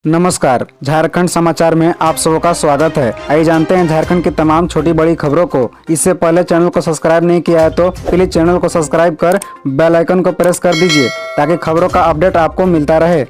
नमस्कार, झारखंड समाचार में आप सबका स्वागत है। आइए जानते हैं झारखंड की तमाम छोटी बड़ी खबरों को। इससे पहले चैनल को सब्सक्राइब नहीं किया है तो प्लीज चैनल को सब्सक्राइब कर बेल आइकन को प्रेस कर दीजिए ताकि खबरों का अपडेट आपको मिलता रहे।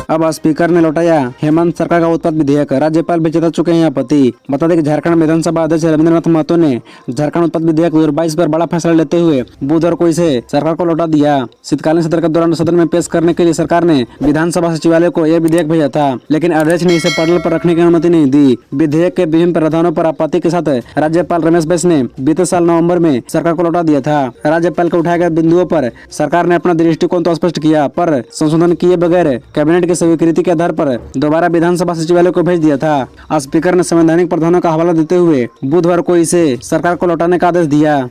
अब स्पीकर ने लौटाया हेमंत सरकार का उत्पाद विधेयक, राज्यपाल भी जता चुके हैं आपत्ति। बता दें कि झारखंड विधानसभा अध्यक्ष रविंद्रनाथ महतो ने झारखंड उत्पाद विधेयक 2022 पर बड़ा फैसला लेते हुए बुधवार को इसे सरकार को लौटा दिया। शीतकालीन सत्र के दौरान सदन में पेश करने के लिए सरकार ने विधानसभा सचिवालय को यह विधेयक भेजा था, लेकिन अध्यक्ष ने इसे पटल पर रखने की अनुमति नहीं दी। विधेयक के विभिन्न प्रावधानों पर आपत्ति के साथ राज्यपाल रमेश बैस ने बीते साल नवम्बर में सरकार को लौटा दिया था। राज्यपाल के उठाए गए बिंदुओं पर सरकार ने अपना दृष्टिकोण तो स्पष्ट किया, पर संशोधन किए बगैर कैबिनेट की स्वीकृति के आधार पर दोबारा विधानसभा सचिवालय को भेज दिया था। स्पीकर ने संवैधानिक प्रावधानों का हवाला देते हुए बुधवार को इसे सरकार को लौटाने का आदेश दिया।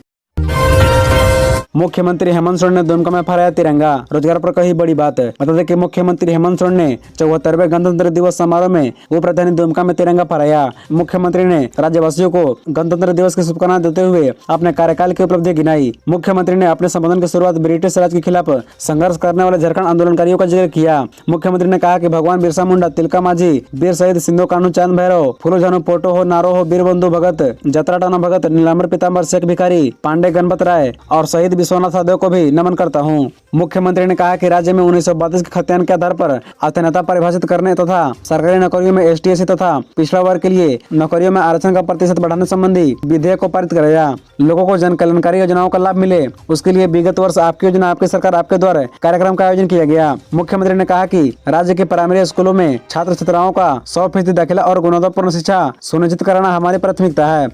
मुख्यमंत्री हेमंत सोरेन ने दुमका में फहराया तिरंगा, रोजगार पर कही बड़ी बात। बता दें कि मुख्यमंत्री हेमंत सोरेन ने 74वें गणतंत्र दिवस समारोह में उप राजधानी दुमका में तिरंगा फहराया। मुख्यमंत्री ने राज्यवासियों को गणतंत्र दिवस की शुभकामनाएं देते हुए अपने कार्यकाल की उपलब्धि गिनाई। मुख्यमंत्री ने अपने संबोधन की शुरुआत ब्रिटिश राज के खिलाफ संघर्ष करने वाले झारखंड आंदोलनकारियों का जिक्र किया। मुख्यमंत्री ने कहा कि भगवान बिरसा मुंडा, तिलका माझी, वीर शहीद सिंधु कान्हू चांद भैरव, फूलो झानो पोटो हो, नारो हो, वीर बंधु भगत, जतरा टाना भगत, नीलांबर पीताम्बर शेख भिखारी, पांडे गणपत राय और शहीद विश्वनाथ साधव को भी नमन करता हूं। मुख्यमंत्री ने कहा कि राज्य में 1932 के खतियान के आधार पर अध्ययनता परिभाषित करने तथा सरकारी नौकरियों में ST SC तथा पिछड़ा वर्ग के लिए नौकरियों में आरक्षण का प्रतिशत बढ़ाने संबंधी विधेयक को पारित कराया। लोगों को जन कल्याणकारी योजनाओं का लाभ मिले, उसके लिए विगत वर्ष आपकी योजना आपकी सरकार आपके द्वारा कार्यक्रम का आयोजन किया गया। मुख्यमंत्री ने कहा कि राज्य के प्राइमरी स्कूलों में छात्र छात्राओं का 100% दाखिला और गुणवत्तापूर्ण शिक्षा सुनिश्चित कराना हमारी प्राथमिकता है।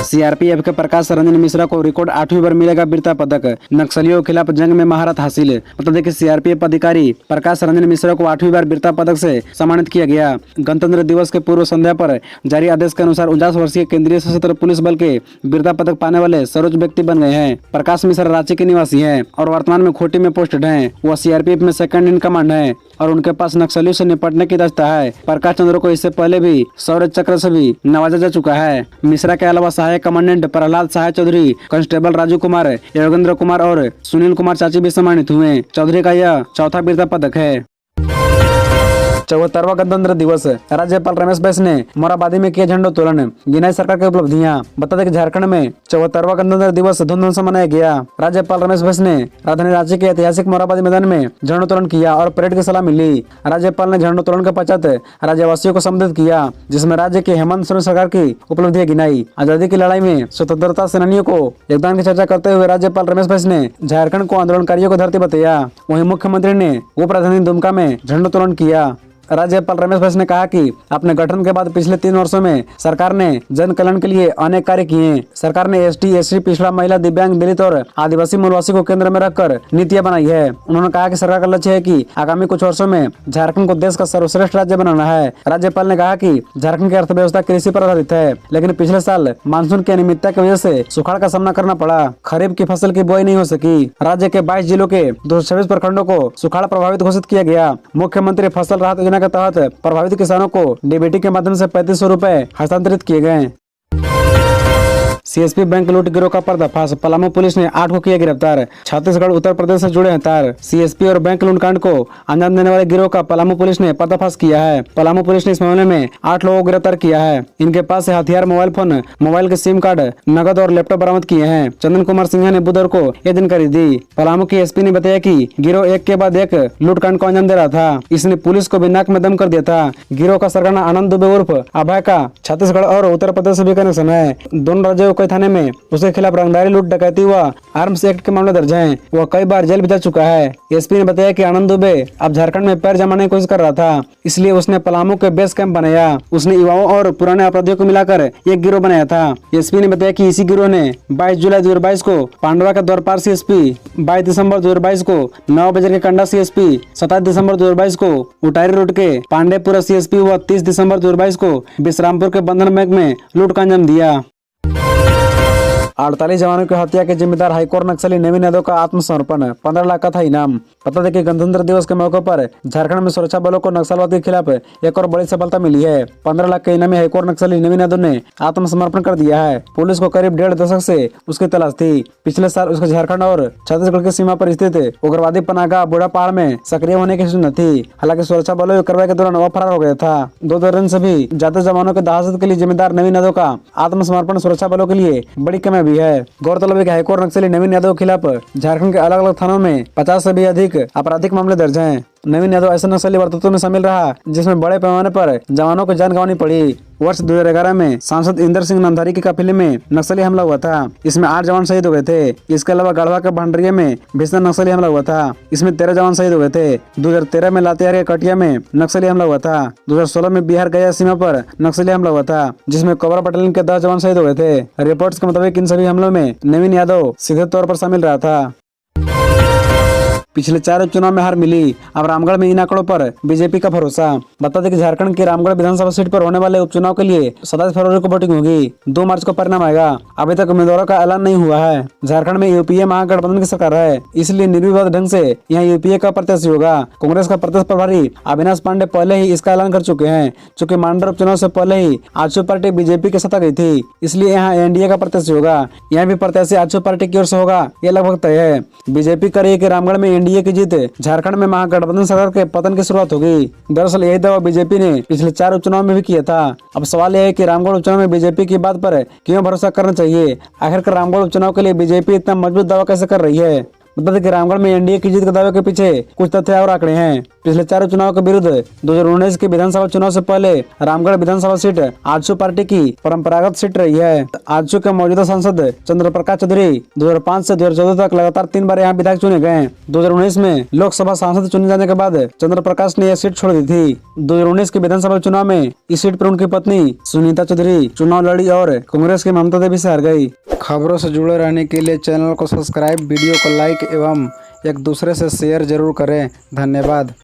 CRPF के प्रकाश रंजन मिश्रा को रिकॉर्ड 8वीं बार मिलेगा वीरता पदक, नक्सलियों के खिलाफ जंग में महारत हासिल। बता दें कि CRPF अधिकारी प्रकाश रंजन मिश्रा को 8वीं बार वीरता पदक से सम्मानित किया गया। गणतंत्र दिवस के पूर्व संध्या पर जारी आदेश के अनुसार 49 वर्षीय केंद्रीय सशस्त्र पुलिस बल के वीरता पदक पाने वाले सर्वोच्च व्यक्ति बन गए हैं। प्रकाश मिश्रा रांची के निवासी है और वर्तमान में खूंटी में पोस्टेड है। वह CRPF में सेकंड इन कमांड है और उनके पास नक्सलियों से निपटने की दक्षता है। प्रकाश चंद्र को इससे पहले भी शौर्य चक्र से भी नवाजा जा चुका है। मिश्रा के अलावा सहायक कमांडेंट प्रहलाद सहाय चौधरी, कांस्टेबल राजू कुमार, योगेंद्र कुमार और सुनील कुमार चाची भी सम्मानित हुए। चौधरी का यह चौथा वीरता पदक है। 74वां गणतंत्र दिवस, राज्यपाल रमेश बैस ने मोरहाबादी में किया झंडोत्तोलन, गिनाई सरकार की उपलब्धियां। बता दें कि झारखंड में 74वां गणतंत्र दिवस धूमधाम से मनाया गया। राज्यपाल रमेश बैस ने राजधानी रांची के ऐतिहासिक मोरहाबादी मैदान में झंडोत्तोलन किया और परेड की सलामी ली। राज्यपाल ने झंडोत्तोलन के पश्चात राज्यवासियों को संबोधित किया, जिसमें राज्य के हेमंत सोरेन सरकार की उपलब्धियां गिनाई। आजादी की लड़ाई में स्वतंत्रता सेनानियों को योगदान की चर्चा करते हुए राज्यपाल रमेश बैस ने झारखंड को आंदोलनकारियों को धरती बताया। वहीं मुख्यमंत्री ने उप राजधानी दुमका में झंडोत्तोलन किया। राज्यपाल रमेश बैस ने कहा कि अपने गठन के बाद पिछले 3 वर्षों में सरकार ने जन कल्याण के लिए अनेक कार्य किए। सरकार ने ST SC, पिछड़ा, महिला, दिव्यांग, दलित और आदिवासी मूलवासी को केंद्र में रखकर नीतियां बनाई है। उन्होंने कहा कि सरकार का लक्ष्य है कि आगामी कुछ वर्षों में झारखंड को देश का सर्वश्रेष्ठ राज्य बनाना है। राज्यपाल ने कहा कि झारखंड की अर्थव्यवस्था कृषि पर आधारित है, लेकिन पिछले साल मानसून की अनियमितता की वजह से सुखाड़ का सामना करना पड़ा। खरीफ की फसल की बुआई नहीं हो सकी। राज्य के 22 जिलों के 226 प्रखंडों को सुखाड़ प्रभावित घोषित किया गया। मुख्यमंत्री फसल राहत योजना के तहत प्रभावित किसानों को DBT के माध्यम से 3500 रुपए हस्तांतरित किए गए। CSP बैंक लूट गिरोह का पर्दाफाश, पलामू पुलिस ने 8 को किया गिरफ्तार। छत्तीसगढ़ उत्तर प्रदेश से जुड़े हैं तार। CSP और बैंक लूटकांड को अंजाम देने वाले गिरोह का पलामू पुलिस ने पर्दाफाश किया है। पलामू पुलिस ने इस मामले में 8 लोगों को गिरफ्तार किया है। इनके पास से हथियार, मोबाइल फोन, मोबाइल के सिम कार्ड, नगद और लैपटॉप बरामद किए हैं। चंदन कुमार सिन्हा ने बुधवार को यह जानकारी दी। पलामू के SP ने बताया कि गिरोह एक के बाद एक लूटकांड को अंजाम दे रहा था। इसने पुलिस को भी नाक में दम कर दिया था। गिरोह का सरगना आनंद दुबे उर्फ अभय का छत्तीसगढ़ और उत्तर प्रदेश से भी कनेक्शन है। दोनों राज्यों के थाने में उसके खिलाफ रंगदारी, लूट, डकैती व आर्म्स एक्ट के मामले दर्ज हैं। वह कई बार जेल भी जा चुका है। SP ने बताया कि आनंद दुबे अब झारखंड में पैर जमाने की कोशिश कर रहा था, इसलिए उसने पलामू के बेस कैंप बनाया। उसने युवाओं और पुराने अपराधियों को मिलाकर एक गिरोह बनाया था। SP ने बताया कि इसी गिरोह ने 22 जुलाई 2022 को पांडवा के द्वारपाल CSP, 22 दिसंबर 2022 को नौ बजे के कंडा CSP, 27 दिसंबर 2022 को उटारी रोड के पांडेपुरा CSP व 30 दिसंबर 2022 को विश्रामपुर के बंधन बैंक में लूट का अंजाम दिया। 48 जवानों की हत्या के जिम्मेदार हाईकोर्ट नक्सली नवीन यादव का आत्मसमर्पण, 15 लाख का था इनाम। बता दें कि गणतंत्र दिवस के मौके पर झारखंड में सुरक्षा बलों को नक्सलवाद के खिलाफ एक और बड़ी सफलता मिली है। 15 लाख के इनामी हाईकोर्ट नक्सली नवीन यादव ने आत्मसमर्पण कर दिया है। पुलिस को करीब 1.5 दशक से उसकी तलाश थी। पिछले साल उसके झारखंड और छत्तीसगढ़ की सीमा पर स्थित उग्रवादी पनागा बूढ़ा पहाड़ में सक्रिय होने की सूचना थी। हालांकि सुरक्षा बलों की कार्रवाई के दौरान वो फरार हो गया था। 2 दर्जन से भी ज्यादा जवानों के दहाशत के लिए जिम्मेदार नवीन यादव का आत्मसमर्पण सुरक्षा बलों के लिए बड़ी कामयाबी है। गौरतलब है कि हाईकोर्ट नक्सली नवीन यादव के खिलाफ झारखंड के अलग अलग थानों में 50 से भी अधिक आपराधिक मामले दर्ज हैं। नवीन यादव ऐसे नक्सली वर्तुत्व में शामिल रहा जिसमें बड़े पैमाने पर जवानों को जान गंवानी पड़ी। वर्ष 2011 में सांसद इंदर सिंह नामधारी के काफिले में नक्सली हमला हुआ था। इसमें 8 जवान शहीद हो गए थे। इसके अलावा गढ़वा के भंडरिया में भीषण नक्सली हमला हुआ था। इसमें 13 जवान शहीद हो गए थे। 2013 में लातेहार के कटिया में नक्सली हमला हुआ था। 2016 में बिहार गया सीमा पर नक्सली हमला हुआ था जिसमें कोबरा बटालियन के 10 जवान शहीद हो गए थे। रिपोर्ट्स के मुताबिक इन सभी हमलों में नवीन यादव सीधे तौर पर शामिल रहा था। पिछले 4 उपचुनाव में हार मिली, अब रामगढ़ में इन आंकड़ों पर बीजेपी का भरोसा। बता दें कि झारखंड की रामगढ़ विधानसभा सीट पर होने वाले उपचुनाव के लिए 27 फरवरी को वोटिंग होगी। 2 मार्च को परिणाम आएगा। अभी तक उम्मीदवारों का ऐलान नहीं हुआ है। झारखंड में यूपीए महागठबंधन की सरकार है, इसलिए निर्विवाद ढंग से यहाँ यूपीए का प्रत्याशी होगा। कांग्रेस का प्रदेश प्रभारी अविनाश पांडे पहले ही इसका ऐलान कर चुके हैं। चूँकि मांडर उपचुनाव से पहले ही आजसू पार्टी बीजेपी के साथ आ गई थी, इसलिए यहाँ एनडीए का प्रत्याशी होगा। यहाँ भी प्रत्याशी आजसू पार्टी की ओर से होगा, ये लगभग तय है। बीजेपी कर रही है कि रामगढ़ में एनडीए की जीत झारखंड में महागठबंधन सरकार के पतन की शुरुआत होगी। दरअसल यही दावा बीजेपी ने पिछले 4 उपचुनाव में भी किया था। अब सवाल यह है कि रामगढ़ उपचुनाव में बीजेपी की बात पर क्यों भरोसा करना चाहिए। आखिरकार रामगढ़ उपचुनाव के लिए बीजेपी इतना मजबूत दावा कैसे कर रही है। बता दें कि रामगढ़ में एनडीए की जीत के दावे के पीछे कुछ तथ्य और आंकड़े हैं। पिछले 4 चुनाव के विरुद्ध 2019 के विधानसभा चुनाव से पहले रामगढ़ विधानसभा सीट आजसू पार्टी की परंपरागत सीट रही है। आजसू के मौजूदा सांसद चंद्र प्रकाश चौधरी 2005 से 2014 तक लगातार 3 बार यहाँ विधायक चुने गए। 2019 में लोकसभा सांसद चुने जाने के बाद चंद्र प्रकाश ने यह सीट छोड़ दी थी। 2019 के विधानसभा चुनाव में इस सीट पर उनकी पत्नी सुनीता चौधरी चुनाव लड़ी और कांग्रेस की ममता देवी से हार गई। खबरों से जुड़े रहने के लिए चैनल को सब्सक्राइब, वीडियो को लाइक एवं एक दूसरे से शेयर जरूर करें। धन्यवाद।